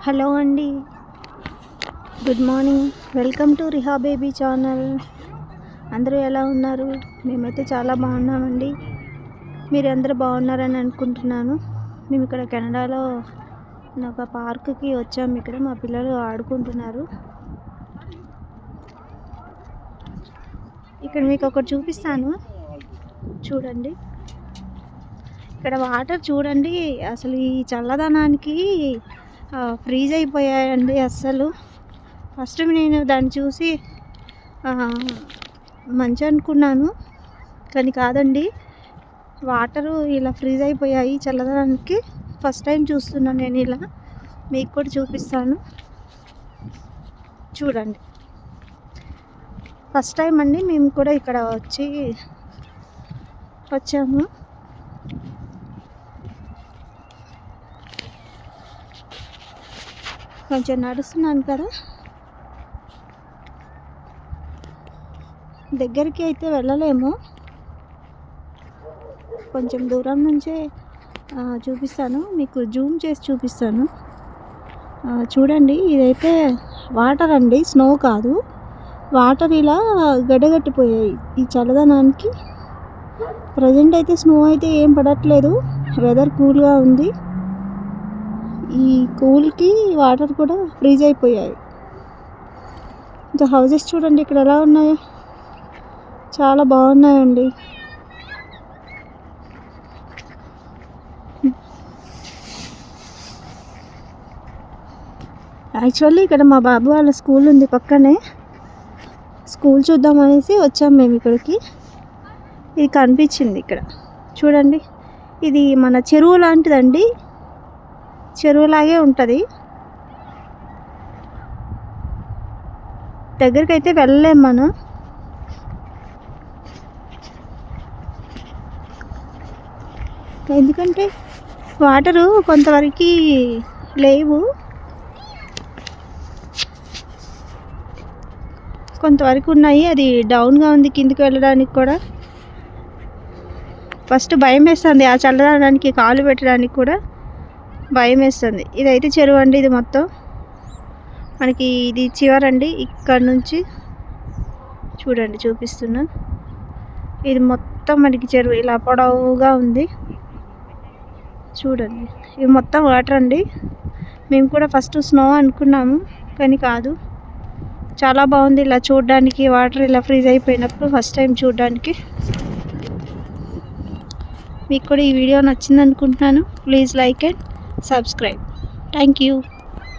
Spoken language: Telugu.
హలో అండి, good morning. Welcome to Riha baby channel. అందరూ ఎలా ఉన్నారు? మేమైతే చాలా బాగున్నామండి. మీరు అందరూ బాగున్నారని అనుకుంటున్నాను. మేము ఇక్కడ కెనడాలో ఒక పార్క్కి వచ్చాము. ఇక్కడ మా పిల్లలు ఆడుకుంటున్నారు. ఇక్కడ మీకు ఒకటి చూపిస్తాను, చూడండి. ఇక్కడ వాటర్ చూడండి, అసలు ఈ చల్లదనానికి ఫ్రీజ్ అయిపోయాయండి. అస్సలు ఫస్ట్ నేను దాన్ని చూసి మంచి అనుకున్నాను, కానీ కాదండి, వాటరు ఇలా ఫ్రీజ్ అయిపోయాయి చల్లదనానికి. ఫస్ట్ టైం చూస్తున్నాను నేను ఇలా. మీకు కూడా చూపిస్తాను, చూడండి. ఫస్ట్ టైం అండి మేము కూడా ఇక్కడ వచ్చాము. కొంచెం నడుస్తున్నాను కదా, దగ్గరికి అయితే వెళ్ళలేము. కొంచెం దూరం నుంచే చూపిస్తాను, మీకు జూమ్ చేసి చూపిస్తాను. చూడండి, ఇదైతే వాటర్ అండి, స్నో కాదు. వాటర్ ఇలా గడ్డగట్టిపోయాయి ఈ చల్లదనానికి. ప్రజెంట్ అయితే స్నో అయితే ఏం పడట్లేదు, వెదర్ కూల్గా ఉంది. ఈ కూల్కి వాటర్ కూడా ఫ్రీజ్ అయిపోయాయి. ఇంకా హౌజెస్ చూడండి ఇక్కడ ఎలా ఉన్నాయో, చాలా బాగున్నాయండి. యాక్చువల్లీ ఇక్కడ మా బాబు వాళ్ళ స్కూల్ ఉంది పక్కనే. స్కూల్ చూద్దాం అనేసి వచ్చాం మేము ఇక్కడికి. ఇది కనిపించింది ఇక్కడ, చూడండి. ఇది మన చెరువు లాంటిదండి, చెరువులాగే ఉంటుంది. దగ్గరికి అయితే వెళ్ళలేం మనం. ఎందుకంటే వాటరు కొంతవరకు లేవు, కొంతవరకు ఉన్నాయి. అది డౌన్గా ఉంది, కిందికి వెళ్ళడానికి కూడా ఫస్ట్ భయం వేస్తుంది. ఆ చల్లదనానికి కాలు పెట్టడానికి కూడా భయం వేస్తుంది. ఇదైతే చెరువు అండి, ఇది మొత్తం మనకి. ఇది చివరండి, ఇక్కడ నుంచి చూడండి చూపిస్తున్నా. ఇది మొత్తం మనకి చెరువు ఇలా పొడవుగా ఉంది, చూడండి. ఇది మొత్తం వాటర్ అండి. మేము కూడా ఫస్ట్ స్నో అనుకున్నాము, కానీ కాదు. చాలా బాగుంది ఇలా చూడడానికి. వాటర్ ఇలా ఫ్రీజ్ అయిపోయినప్పుడు ఫస్ట్ టైం చూడడానికి. మీకు కూడా ఈ వీడియో నచ్చింది అనుకుంటున్నాను. Please like and subscribe. Thank you.